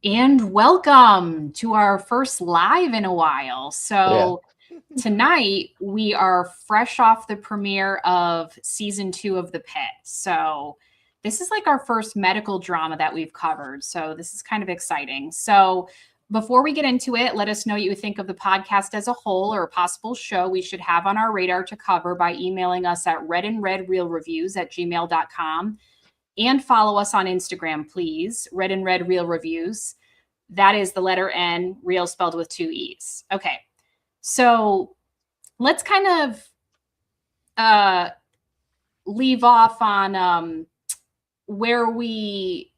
And welcome to our first live in a while. Yeah. So, tonight we are fresh off the premiere of season 2 of The Pit. So, this is like our first medical drama that we've covered. So, this is kind of exciting. So, before we get into it, let us know what you think of the podcast as a whole or a possible show we should have on our radar to cover by emailing us at redandredreelreviews@gmail.com and follow us on Instagram, please. Red and Red Real Reviews. That is the letter N, real spelled with two E's. Okay. So let's kind of uh, leave off on where we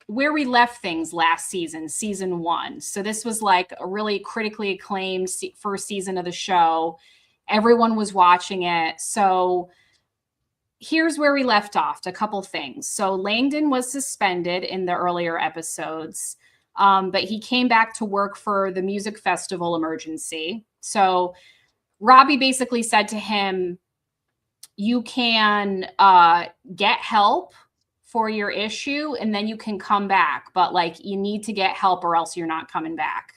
left things last season, season 1. So this was like a really critically acclaimed first season of the show. Everyone was watching it. So here's where we left off. A couple things. So Langdon was suspended in the earlier episodes, but he came back to work for the music festival emergency. So Robby basically said to him, you can get help for your issue and then you can come back, but like you need to get help or else you're not coming back.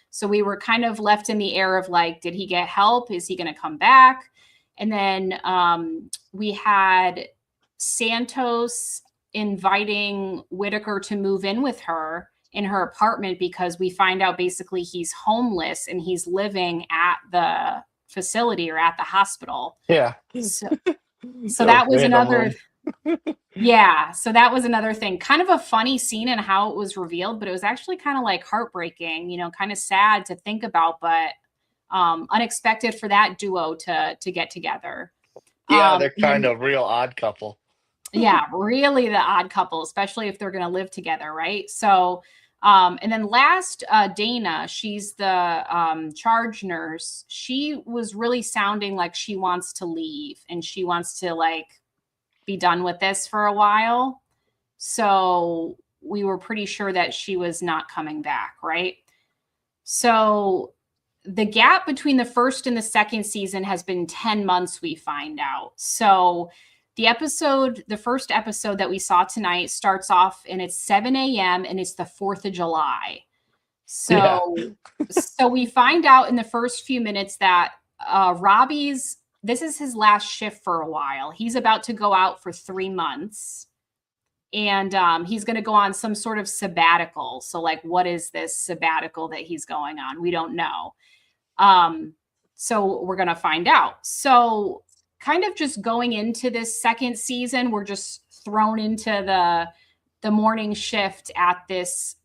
So we were kind of left in the air of like, did he get help? Is he going to come back? And then we had Santos inviting Whitaker to move in with her in her apartment because we find out basically he's homeless and he's living at the facility or at the hospital. Yeah. So, so So that was another, randomly. yeah. So that was another thing. Kind of a funny scene and how it was revealed, but it was actually kind of like heartbreaking, kind of sad to think about, but unexpected for that duo to get together. Yeah, they're And kind then of real odd couple. yeah, really the odd couple, especially if they're going to live together, right? So, and then last, Dana, she's the charge nurse. She was really sounding like she wants to leave and she wants to like be done with this for a while. So we were pretty sure that she was not coming back, right? So the gap between the first and the second season has been 10 months, we find out. So the first episode that we saw tonight starts off and it's 7 a.m. and it's the 4th of July. Yeah. So we find out in the first few minutes that Robby's this is his last shift for a while. He's about to go out for 3 months and he's going to go on some sort of sabbatical. So, like, what is this sabbatical that he's going on? We don't know. Um, so we're going to find out. So, kind of just going into this second season, we're just thrown into the morning shift at this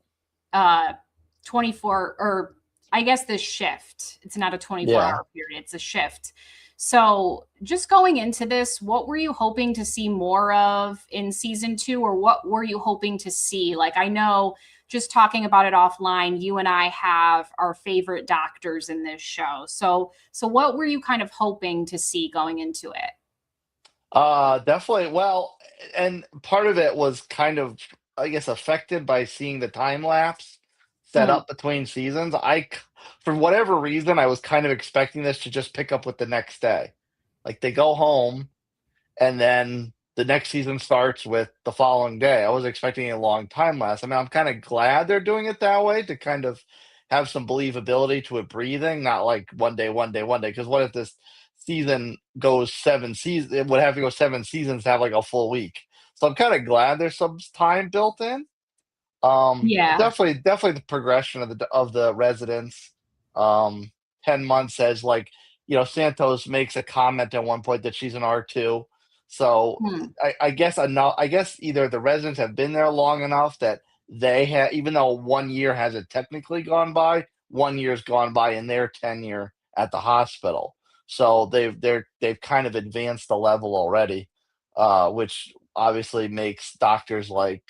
24 or I guess this shift. It's not a 24 Yeah. hour period, it's a shift. So, just going into this, what were you hoping to see more of in season 2 or what were you hoping to see? Like I know just talking about it offline, you and I have our favorite doctors in this show. So what were you kind of hoping to see going into it? Definitely. Well, and part of it was kind of, I guess, affected by seeing the time lapse set Mhm. up between seasons. For whatever reason, I was kind of expecting this to just pick up with the next day. Like they go home and then the next season starts with the following day. I was expecting a long time lapse. I mean, I'm kind of glad they're doing it that way to kind of have some believability to it breathing, not like one day, one day, one day. Because what if this season goes 7 seasons? It would have to go 7 seasons to have like a full week. So I'm kind of glad there's some time built in. Yeah. Definitely the progression of the residents. 10 months says like Santos makes a comment at one point that she's an R2. So Hmm. I guess enough. I guess either the residents have been there long enough that they have, even though 1 year hasn't technically gone by, 1 year's gone by in their tenure at the hospital. So they've kind of advanced the level already, which obviously makes doctors like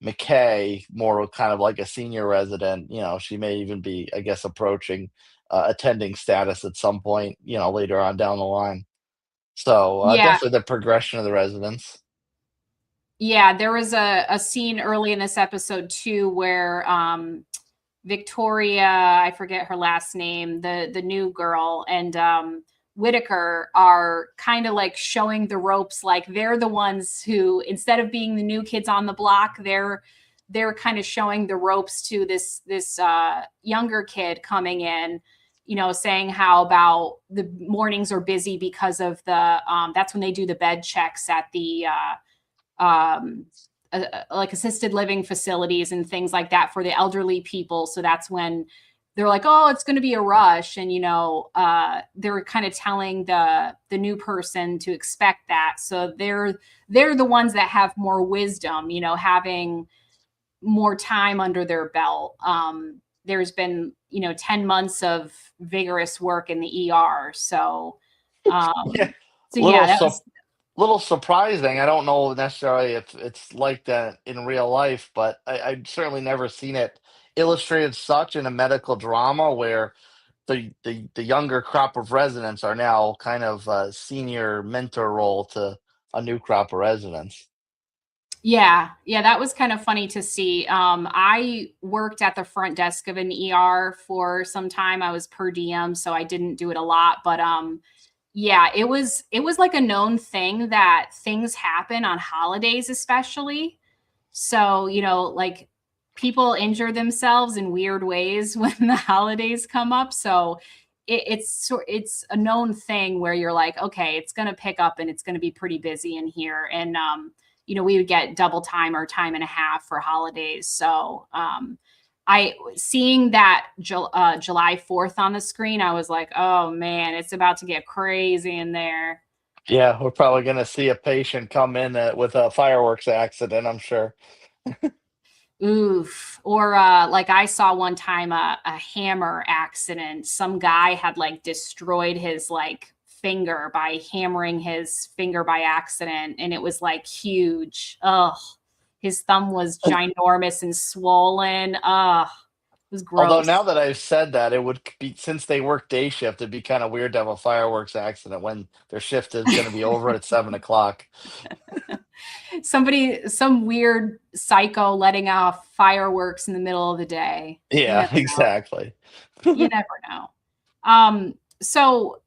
McKay more kind of like a senior resident. She may even be, I guess, approaching attending status at some point, later on down the line. So Yeah. definitely the progression of the residents. Yeah, there was a scene early in this episode too where Victoria, I forget her last name, the new girl, and Whitaker are kind of like showing the ropes. Like they're the ones who, instead of being the new kids on the block, they're kind of showing the ropes to this younger kid coming in, saying how about the mornings are busy because of the that's when they do the bed checks at the like assisted living facilities and things like that for the elderly people. So that's when they're like, oh, it's going to be a rush. And, they're kind of telling the new person to expect that. So they're the ones that have more wisdom, having more time under their belt. There's been, 10 months of vigorous work in the ER. So, Yeah, yeah, little that was, little surprising. I don't know necessarily if it's like that in real life, but I've certainly never seen it illustrated such in a medical drama where the younger crop of residents are now kind of a senior mentor role to a new crop of residents. yeah, that was kind of funny to see. I worked at the front desk of an ER for some time. I was per diem, so I didn't do it a lot, but yeah, it was like a known thing that things happen on holidays, especially. So, like people injure themselves in weird ways when the holidays come up. So it's a known thing where you're like, okay, it's going to pick up and it's going to be pretty busy in here. And, we would get double time or time and a half for holidays. So, I seeing that July 4th on the screen, I was like, oh man, it's about to get crazy in there. Yeah, we're probably going to see a patient come in with a fireworks accident, I'm sure. Oof. Or like I saw one time a hammer accident. Some guy had like destroyed his like finger by hammering his finger by accident, and it was like huge. Ugh. His thumb was ginormous and swollen. Ugh. It was Although now gross. that I've said that, it would be, since they work day shift, it'd be kind of weird to have a fireworks accident when their shift is going to be over at 7 o'clock. Some weird psycho letting off fireworks in the middle of the day. You Yeah, never know. exactly. You never know. So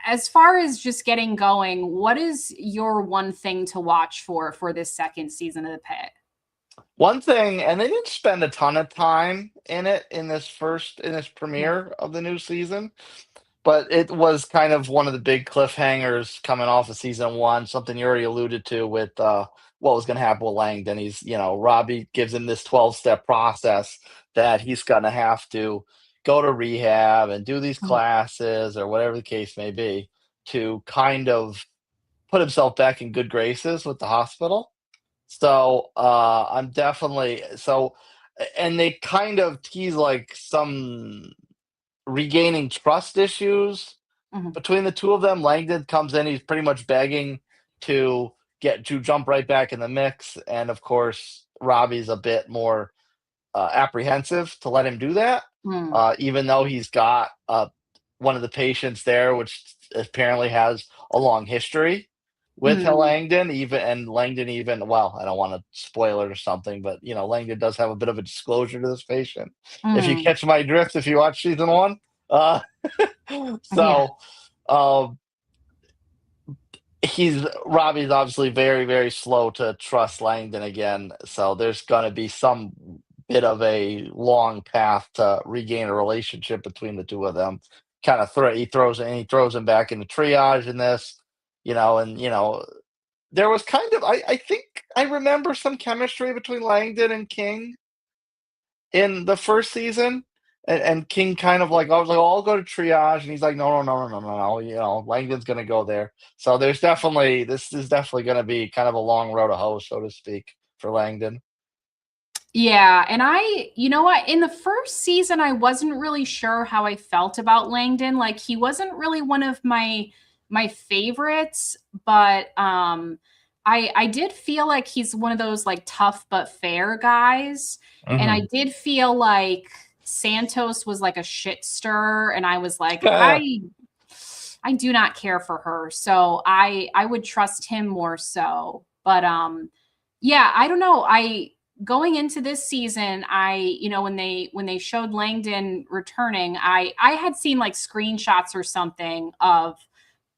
as far as just getting going, what is your one thing to watch for this second season of the Pit? One thing, and they didn't spend a ton of time in it in this Mm, premiere of the new season, but it was kind of one of the big cliffhangers coming off of season one, something you already alluded to with what was going to happen with Langdon. He's, Robbie gives him this 12-step process that he's going to have to go to rehab and do these mm, classes or whatever the case may be to kind of put himself back in good graces with the hospital. So I'm definitely so, and they kind of tease like some regaining trust issues mhm, between the two of them. Langdon comes in, he's pretty much begging to get to jump right back in the mix, and of course, Robbie's a bit more apprehensive to let him do that, mm, even though he's got one of the patients there, which apparently has a long history with mm, Langdon. Even and Langdon even well, I don't want to spoil it or something, but Langdon does have a bit of a disclosure to this patient. If you mm. catch my drift, if you watch season one, uh, Yeah. so um, he's Robbie's obviously very, very slow to trust Langdon again. So there's going to be some bit of a long path to regain a relationship between the two of them. Kind of he throws him back into triage in this, and there was kind of I think I remember some chemistry between Langdon and King in the first season. And King kind of like I was like, oh, I'll go to triage, and he's like, no, no, no, no, no, no, no. Langdon's gonna go there. So this is definitely gonna be kind of a long road to hoe, so to speak, for Langdon. Yeah, and you know what, in the first season I wasn't really sure how I felt about Langdon. Like he wasn't really one of my favorites, but I did feel like he's one of those like tough but fair guys. And I Hmm. did feel like Santos was like a shit stirrer, and I was like, I do not care for her. So I would trust him more so. But yeah, I don't know. I going into this season, when they showed Langdon returning, I had seen like screenshots or something of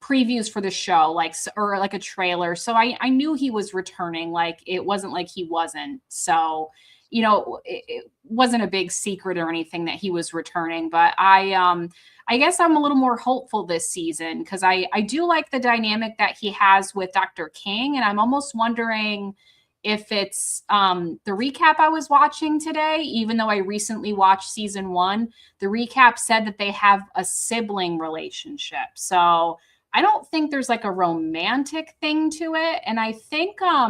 previews for the show, like or like a trailer. So I knew he was returning. Like it wasn't like he wasn't. So it wasn't a big secret or anything that he was returning. But I guess I'm a little more hopeful this season because I do like the dynamic that he has with Dr. King, and I'm almost wondering if it's the recap I was watching today, even though I recently watched season 1, the recap said that they have a sibling relationship. So I don't think there's like a romantic thing to it. And I think, I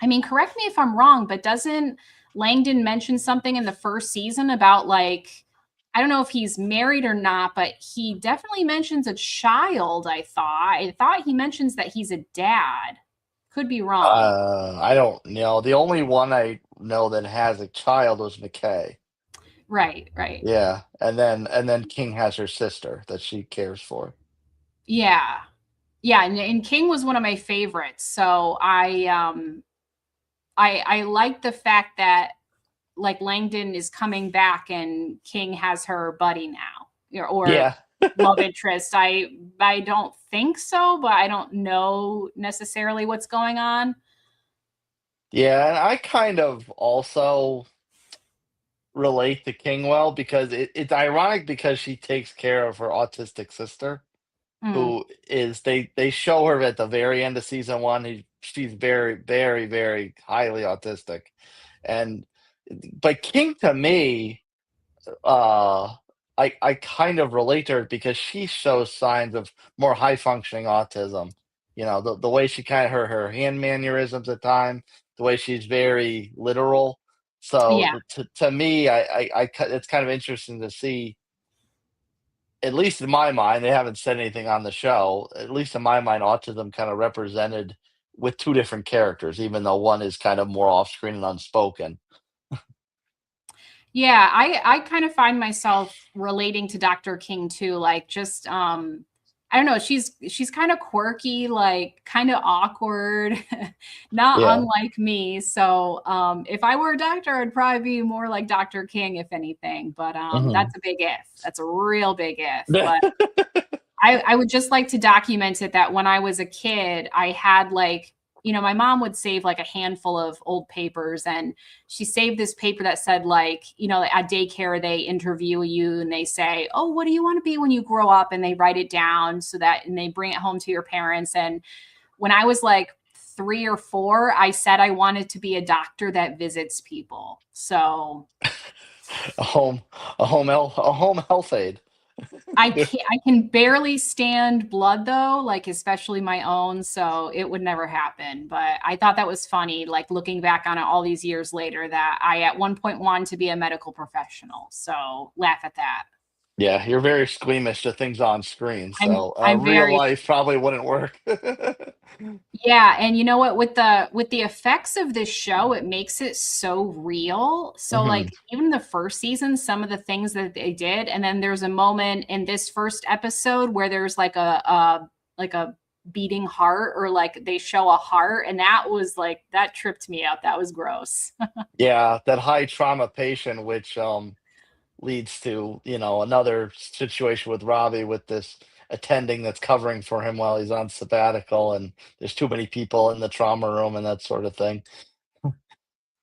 mean, correct me if I'm wrong, but doesn't Langdon mention something in the first season about like, I don't know if he's married or not, but he definitely mentions a child. I thought he mentions that he's a dad. Could be wrong. I don't know. The only one I know that has a child was McKay. Right, right. Yeah, and then King has her sister that she cares for. Yeah. Yeah, and King was one of my favorites. So I like the fact that like Langdon is coming back and King has her buddy now, or Yeah, love interest. I don't think so, but I don't know necessarily what's going on. yeah, and I kind of also relate to King well because it's ironic because she takes care of her autistic sister, Mm, who is they show her at the very end of season 1. She's very, very, very highly autistic, and but King to me, uh, I kind of relate to her because she shows signs of more high functioning autism. The way she kind of her hand mannerisms at times, the way she's very literal. So yeah. to me, it's kind of interesting to see. At least in my mind, they haven't said anything on the show. At least in my mind, autism kind of represented with two different characters, even though one is kind of more off screen and unspoken. Yeah, I kind of find myself relating to Dr. King too, like just I don't know, she's kind of quirky, like kind of awkward, not Yeah. unlike me. So, if I were a doctor, I'd probably be more like Dr. King if anything, but Hmm. that's a big if. That's a real big if, but I would just like to document it that when I was a kid, I had like, my mom would save like a handful of old papers, and she saved this paper that said like, at daycare they interview you and they say, "Oh, what do you want to be when you grow up?" And they write it down and they bring it home to your parents. And when I was like 3 or 4, I said I wanted to be a doctor that visits people. So a home a home health aide. I can barely stand blood though, like especially my own, so it would never happen. But I thought that was funny, like looking back on it all these years later, that I at one point wanted to be a medical professional. So laugh at that. Yeah, you're very squeamish to things on screen, I'm so I'm real very life probably wouldn't work. Yeah, and you know what, with the effects of this show, it makes it so real. So Hmm. like even the first season, some of the things that they did, and then there's a moment in this first episode where there's like a beating heart, or like they show a heart, and that was like that tripped me out. That was gross. Yeah, that high trauma patient, which leads to another situation with Robbie with this attending that's covering for him while he's on sabbatical, and there's too many people in the trauma room and that sort of thing.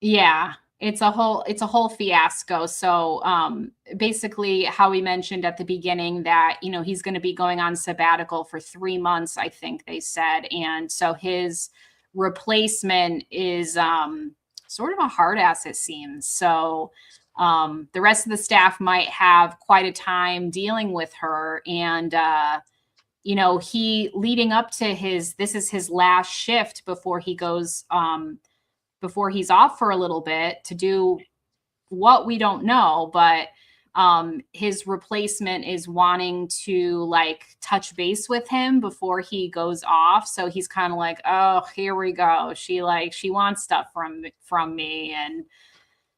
Yeah, it's a whole fiasco. So, basically how we mentioned at the beginning that, he's gonna be going on sabbatical for 3 months, I think they said, and so his replacement is, sort of a hard ass, it seems. So, the rest of the staff might have quite a time dealing with her, and, he leading up to his this is his last shift before he's off for a little bit to do what we don't know, but his replacement is wanting to like touch base with him before he goes off. So he's kind of like, oh, here we go. She wants stuff from me, and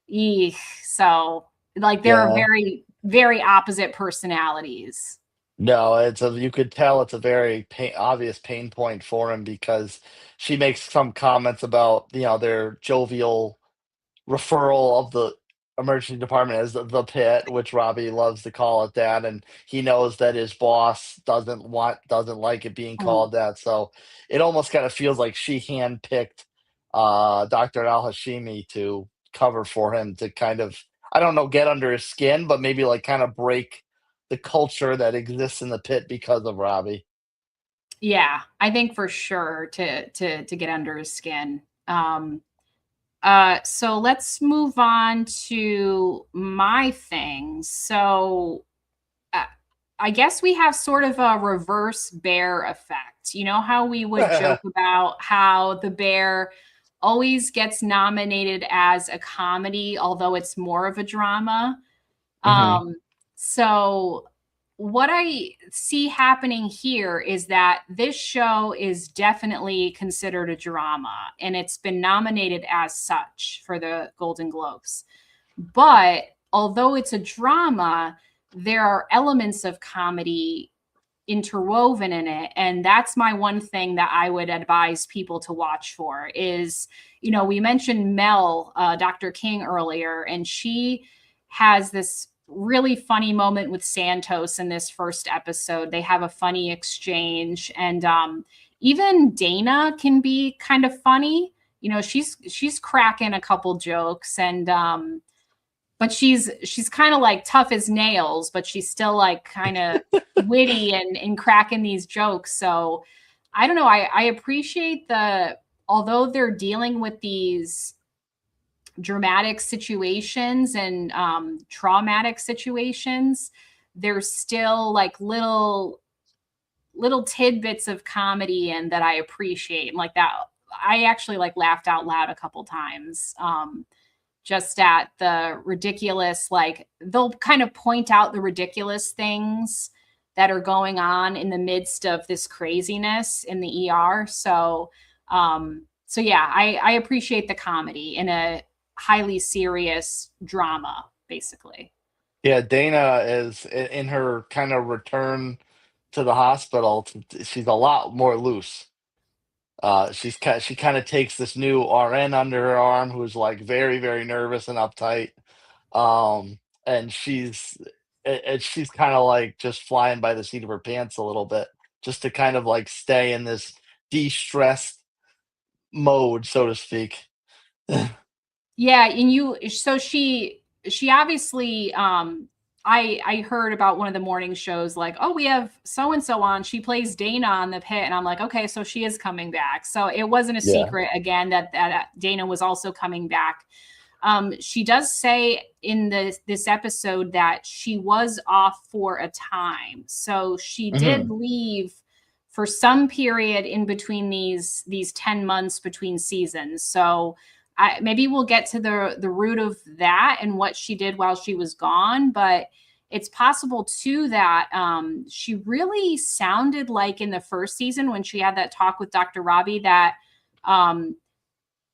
eek. So like they're Yeah. very, very opposite personalities. No, you could tell it's a very obvious pain point for him because she makes some comments about their jovial referral of the emergency department as the Pit, which Robby loves to call it that, and he knows that his boss doesn't like it being Mm. called that. So it almost kind of feels like she handpicked Dr. Al Hashimi to cover for him to kind of, I don't know, get under his skin, but maybe like kind of break the culture that exists in the Pit because of Robby. Yeah, I think for sure to get under his skin. So let's move on to my things. So uh, I guess we have sort of a reverse bear effect. You know how we would joke about how the bear always gets nominated as a comedy, although it's more of a drama. Hmm. Um, so what I see happening here is that this show is definitely considered a drama, and it's been nominated as such for the Golden Globes. But although it's a drama, there are elements of comedy interwoven in it, and that's my one thing that I would advise people to watch for is, we mentioned Mel, Dr. King earlier, and she has this really funny moment with Santos in this first episode. They have a funny exchange, and even Dana can be kind of funny. She's cracking a couple jokes, and but she's kind of like tough as nails, but she's still like kind of witty and cracking these jokes. So I don't know. I appreciate although they're dealing with these dramatic situations and traumatic situations, there's still like little tidbits of comedy and that I appreciate. And like that, I actually like laughed out loud a couple times. Just at the ridiculous, like they'll kind of point out the ridiculous things that are going on in the midst of this craziness in the ER. So yeah, I appreciate the comedy in a highly serious drama, basically. Yeah, Dana is in her kind of return to the hospital. She's a lot more loose. She kind of takes this new RN under her arm who's like very very nervous and uptight. And she's kind of like just flying by the seat of her pants a little bit, just to kind of like stay in this de-stressed mode, so to speak. Yeah, and so she obviously I heard about one of the morning shows like, "Oh, we have so and so on. She plays Dana on the Pit." And I'm like, "Okay, so she is coming back." So it wasn't a Yeah. secret again that Dana was also coming back. She does say in this episode that she was off for a time. So she did Hmm. leave for some period in between these 10 months between seasons. So maybe we'll get to the root of that and what she did while she was gone. But it's possible too that she really sounded like in the first season when she had that talk with Dr. Robby um,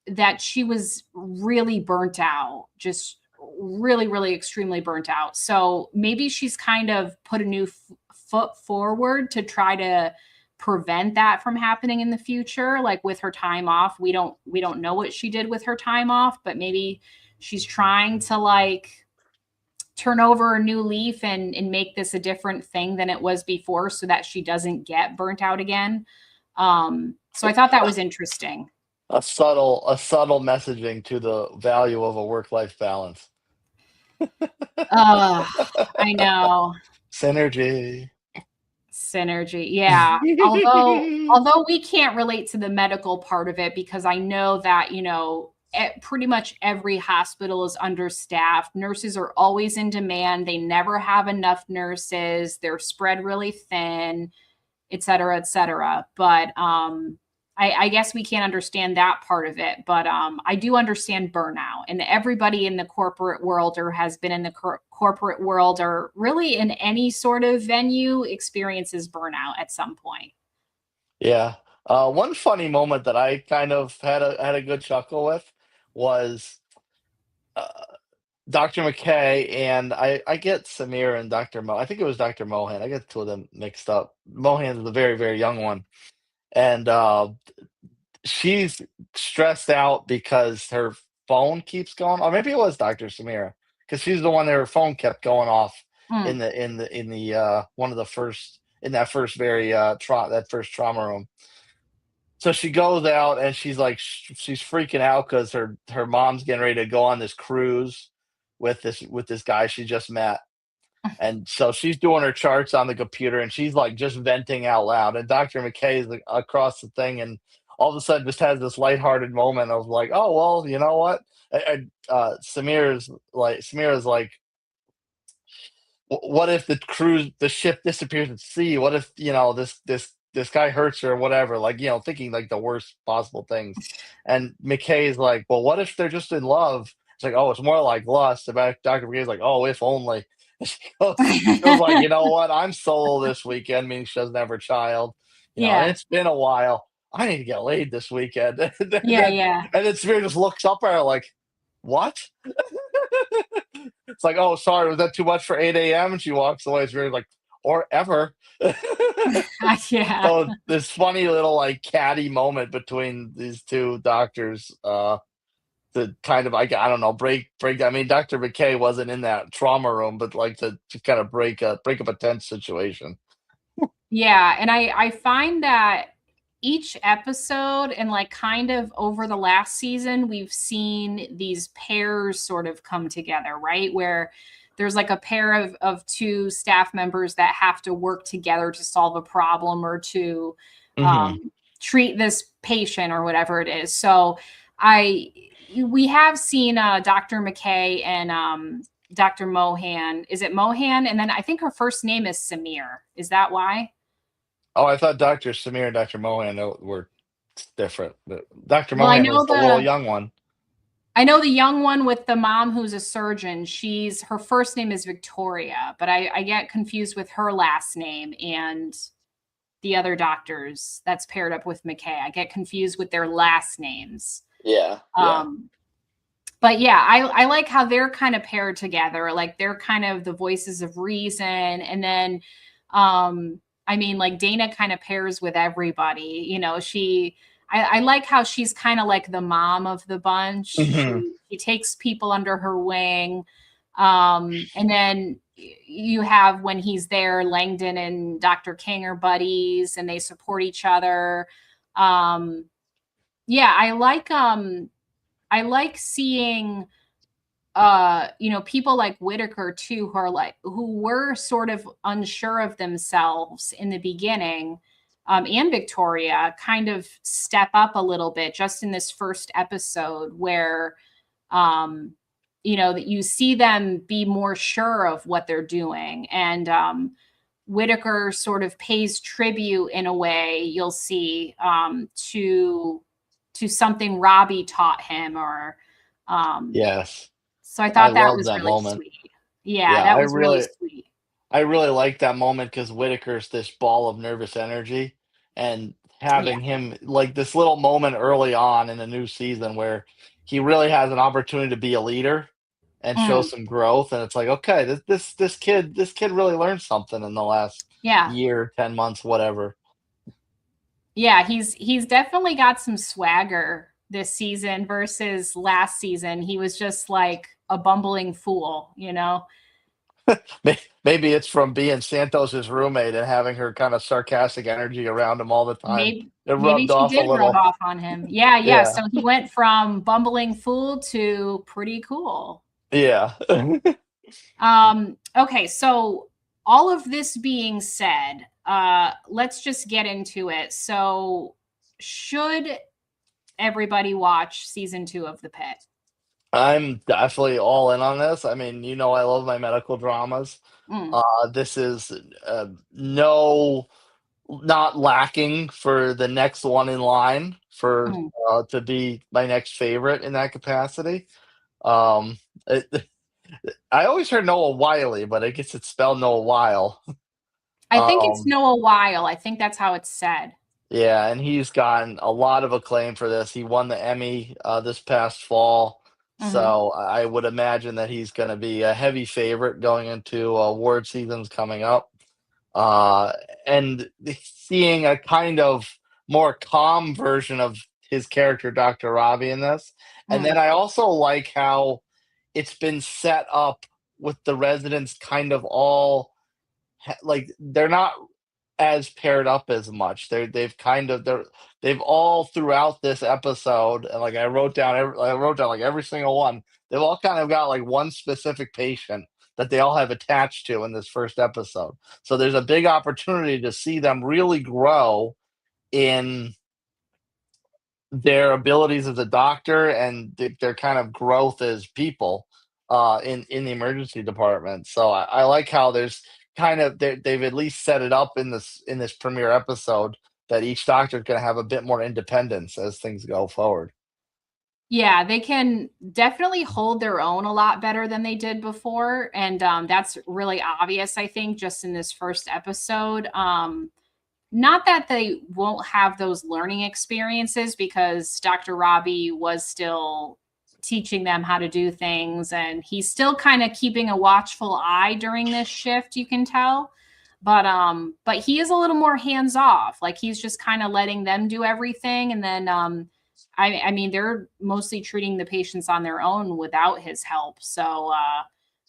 that she was really burnt out, just really, really extremely burnt out. So maybe she's kind of put a new foot forward to try to prevent that from happening in the future, like with her time off. We don't know what she did with her time off, but maybe she's trying to like turn over a new leaf and make this a different thing than it was before so that she doesn't get burnt out again. So I thought that was interesting. A subtle messaging to the value of a work-life balance. uh I know. Synergy. Synergy. Yeah. Although we can't relate to the medical part of it because I know that, pretty much every hospital is understaffed. Nurses are always in demand. They never have enough nurses. They're spread really thin, et cetera, et cetera. But I guess we can't understand that part of it. But I do understand burnout. And everybody in the corporate world or has been in the corporate world or really in any sort of venue experiences burnout at some point. Yeah. One funny moment that I kind of had a good chuckle with was uh, Dr. McKay and I get Samir and Dr. Mo. I think it was Dr. Mohan. I get two of them mixed up. Mohan is the very very young one, and she's stressed out because her phone keeps going. Or maybe it was Dr. Samira. because she's the one that her phone kept going off Mm. in the one of the first in that first that first trauma room. So she goes out and she's like she's freaking out because her mom's getting ready to go on this cruise with this guy she just met. And so she's doing her charts on the computer and she's like just venting out loud. And Dr. McKay is like, across the thing and all of a sudden just has this lighthearted moment of like, oh, well, you know what? Samir is like, what if the ship disappears at sea? What if, this guy hurts her or whatever? Like, thinking like the worst possible things. And McKay is like, well, what if they're just in love? It's like, oh, it's more like lust. About Dr. McKay's like, oh, if only. And she goes like, you know what? I'm solo this weekend, meaning she doesn't have her child. And Yeah. it's been a while. I need to get laid this weekend. and Yeah. then, Yeah. and then Samir just looks up at her like, what? It's like, oh, sorry, was that too much for 8 a.m.? And she walks away. It's very like, or ever. Yeah. So this funny little like catty moment between these two doctors, to kind of like I don't know break. I mean, Dr. McKay wasn't in that trauma room, but like to kind of break up a tense situation. Yeah, and I find that each episode and like kind of over the last season, we've seen these pairs sort of come together, right? Where there's like a pair of two staff members that have to work together to solve a problem or to Hmm. um, treat this patient or whatever it is. So I we have seen Dr. McKay and Dr. Mohan. Is it Mohan? And then I think her first name is Samir. Is that why? Oh, I thought Dr. Samir and Dr. Mohan were different. But Dr. Well, Mohan was the little young one. I know the young one with the mom who's a surgeon. She's her first name is Victoria, but I get confused with her last name and the other doctors that's paired up with McKay. I get confused with their last names. Yeah, yeah. Um, but yeah, I like how they're kind of paired together. Like they're kind of the voices of reason. And then I mean, like Dana kind of pairs with everybody. I like how she's kind of like the mom of the bunch. Hmm. She takes people under her wing. And then you have when he's there, Langdon and Dr. King are buddies and they support each other. Um, yeah, I like seeing people like Whitaker too, who were sort of unsure of themselves in the beginning, and Victoria kind of step up a little bit just in this first episode where that you see them be more sure of what they're doing. And Whitaker sort of pays tribute in a way you'll see to something Robby taught him or Yes, so I I thought that love was that really moment. sweet. Yeah, Yeah, that was really sweet. I really like that moment because Whitaker's this ball of nervous energy, and Yeah. having him like this little moment early on in the new season where he really has an opportunity to be a leader and show Mm, some growth, and it's like, okay, this kid really learned something in the last yeah. year, 10 months, whatever. Yeah, he's definitely got some swagger this season versus last season. He was just like a bumbling fool. Maybe it's from being Santos's roommate and having her kind of sarcastic energy around him all the time. It Maybe rubbed she off a did rub little. off on him. Yeah, yeah. Yeah, So he went from bumbling fool to pretty cool. yeah. Okay, so all of this being said, let's just get into it. So should everybody watch season 2 of The Pit? I'm definitely all in on this. I mean, I love my medical dramas. Mm, This is no, not lacking for the next one in line for mm. to be my next favorite in that capacity. Um, it, I always heard Noah Wiley, but I guess it's spelled Noah Wyle. I think it's Um, Noah Wyle. I think that's how it's said. yeah, and he's gotten a lot of acclaim for this. He won the Emmy this past fall, Hmm. so I would imagine that he's going to be a heavy favorite going into award seasons coming up. Uh, and seeing a kind of more calm version of his character, Dr. Robby, in this. And Mm, then I also like how it's been set up with the residents kind of all like they're not as paired up as much. They've all throughout this episode, and like I wrote down like every single one. They've all kind of got like one specific patient that they all have attached to in this first episode. So there's a big opportunity to see them really grow in their abilities as a doctor and their kind of growth as people in the emergency department. So I like how there's kind of they've at least set it up in this premiere episode that each doctor is going to have a bit more independence as things go forward. Yeah, they can definitely hold their own a lot better than they did before, and that's really obvious, I think, just in this first episode. Not that they won't have those learning experiences, because Dr. Robby was still teaching them how to do things, and he's still kind of keeping a watchful eye during this shift, you can tell. But he is a little more hands off. Like, he's just kind of letting them do everything, and then I mean, they're mostly treating the patients on their own without his help. So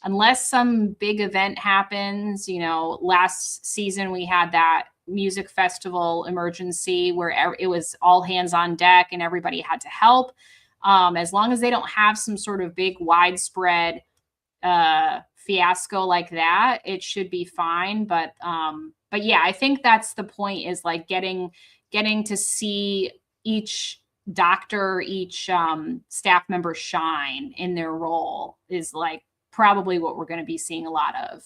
unless some big event happens, last season we had that music festival emergency where it was all hands on deck and everybody had to help. As long as they don't have some sort of big widespread fiasco like that, it should be fine. But yeah, I think that's the point, is like getting to see each doctor, each staff member shine in their role is like probably what we're going to be seeing a lot of.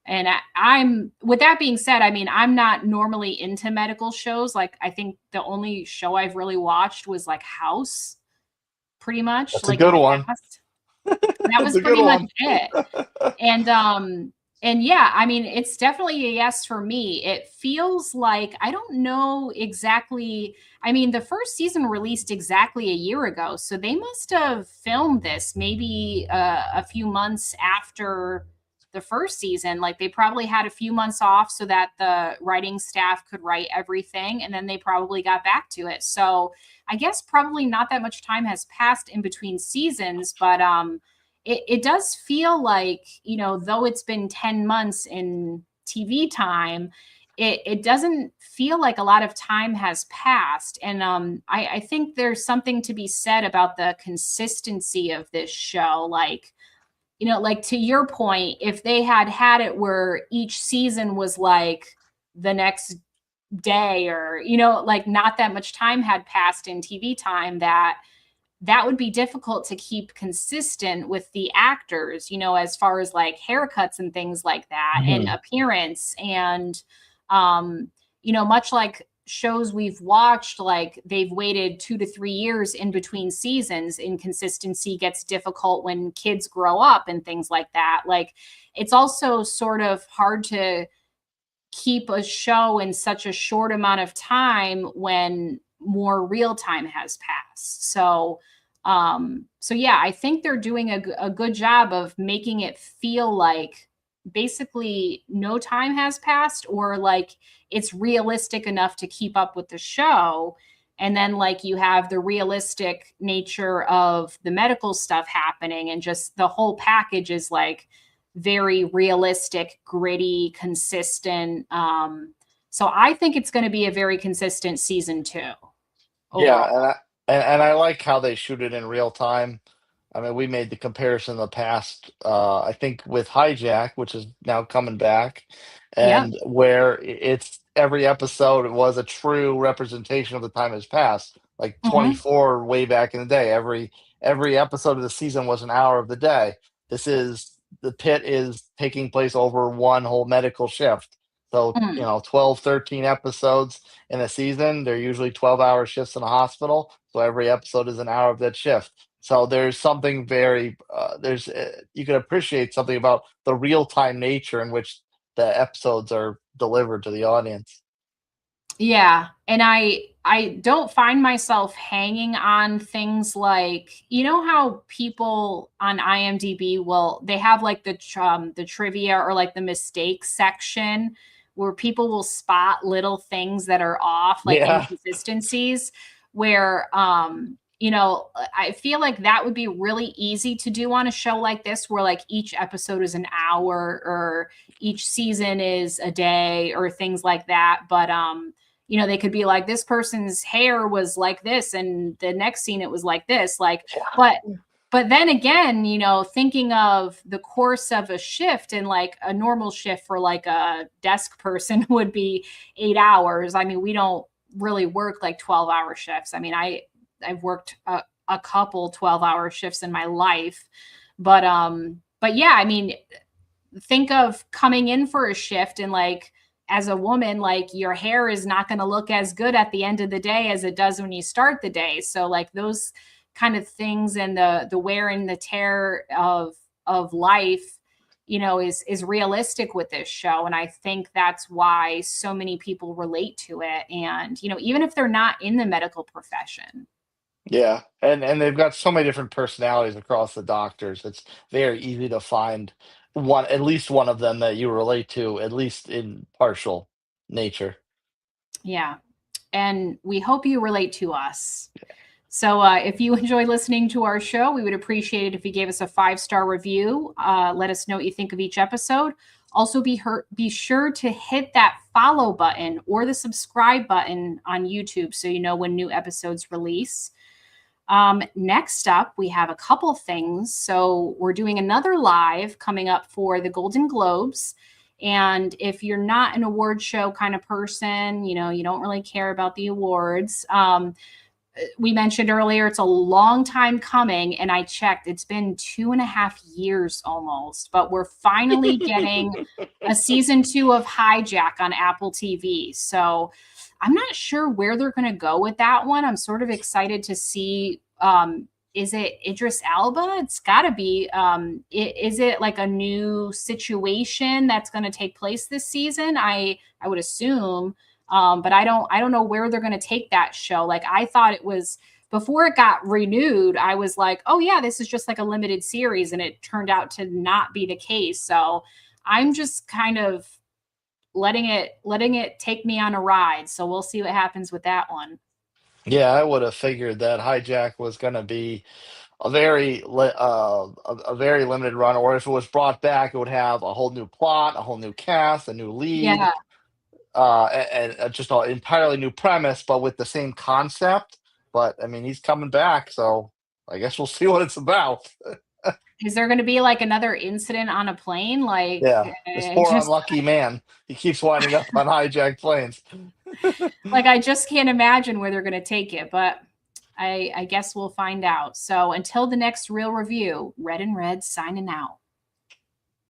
And I'm with that being said, I mean, I'm not normally into medical shows. Like, I think the only show I've really watched was like House, pretty much, That's a like in good the one. past. That That's was a good pretty much one. it. And yeah, I mean, it's definitely a yes for me. It feels like, I don't know exactly. I mean, the first season released exactly a year ago, so they must have filmed this maybe a few months after the first season. Like, they probably had a few months off so that the writing staff could write everything, and then they probably got back to it. So I guess probably not that much time has passed in between seasons, but it does feel like, though it's been 10 months in TV time, it doesn't feel like a lot of time has passed. And I think there's something to be said about the consistency of this show. Like, like to your point, if they had it where each season was like the next day, or, like not that much time had passed in TV time, that would be difficult to keep consistent with the actors, as far as like haircuts and things like that, and Mhm. appearance. And, much like shows we've watched, like they've waited 2 to 3 years in between seasons, inconsistency gets difficult when kids grow up and things like that. Like, it's also sort of hard to keep a show in such a short amount of time when more real time has passed. So yeah, I think they're doing a good job of making it feel like basically no time has passed, or like it's realistic enough to keep up with the show. And then, like, you have the realistic nature of the medical stuff happening, and just the whole package is like very realistic, gritty, consistent. So I think it's going to be a very consistent season 2 Yeah, overall. and I like how they shoot it in real time. I mean, we made the comparison in the past, I think with Hijack, which is now coming back, Yep. and where it's every episode was a true representation of the time has passed. Like Hmm. 24 way back in the day, every episode of the season was an hour of the day. This is the Pit is taking place over one whole medical shift. So, Mm. 12, 13 episodes in a season. They're usually 12-hour shifts in a hospital. So every episode is an hour of that shift. So there's something very you can appreciate something about the real time nature in which the episodes are delivered to the audience. Yeah, and I don't find myself hanging on things like, how people on IMDb they have like the trivia, or like the mistakes section, where people will spot little things that are off, like Yeah, inconsistencies, where you know, I feel like that would be really easy to do on a show like this, where like each episode is an hour or each season is a day or things like that. But you know, they could be like, this person's hair was like this and the next scene it was like this. Like, but then again, you know, thinking of the course of a shift, and like a normal shift for like a desk person would be 8 hours. I mean, we don't really work like 12-hour shifts. I mean, I've worked a couple 12-hour shifts in my life, but yeah, I mean, think of coming in for a shift, and like as a woman, like your hair is not going to look as good at the end of the day as it does when you start the day. So like those kind of things, and the wear and the tear of life, you know, is realistic with this show. And I think that's why so many people relate to it. And, you know, even if they're not in the medical profession. Yeah, and they've got so many different personalities across the doctors. It's very easy to find one, at least one of them that you relate to, at least in partial nature. Yeah. And we hope you relate to us. So if you enjoy listening to our show, we would appreciate it if you gave us a 5-star review. Let us know what you think of each episode. Also, be sure to hit that follow button or the subscribe button on YouTube so you know when new episodes release. Next up, we have a couple things. So we're doing another live coming up for the Golden Globes. And if you're not an award show kind of person, you know, you don't really care about the awards. We mentioned earlier, it's a long time coming. And I checked, it's been 2.5 years almost, but we're finally getting a season 2 of Hijack on Apple TV. So I'm not sure where they're going to go with that one. I'm sort of excited to see. Is it Idris Elba? It's got to be. Is it like a new situation that's going to take place this season? I would assume, but I don't know where they're going to take that show. Like I thought it was before it got renewed. I was like, oh yeah, this is just like a limited series, and it turned out to not be the case. So I'm just kind of letting it take me on a ride. So we'll see what happens with that one. Yeah, I would have figured that Hijack was going to be a very limited run, or if it was brought back, it would have a whole new plot, a whole new cast, a new lead, Yeah. and just an entirely new premise, but with the same concept. But I mean, he's coming back, so I guess we'll see what it's about. Is there going to be like another incident on a plane? Like Yeah, this poor just unlucky man. He keeps winding up on hijacked planes. like I just can't imagine where they're going to take it, but I guess we'll find out. So until the next real review, Red and Red signing out.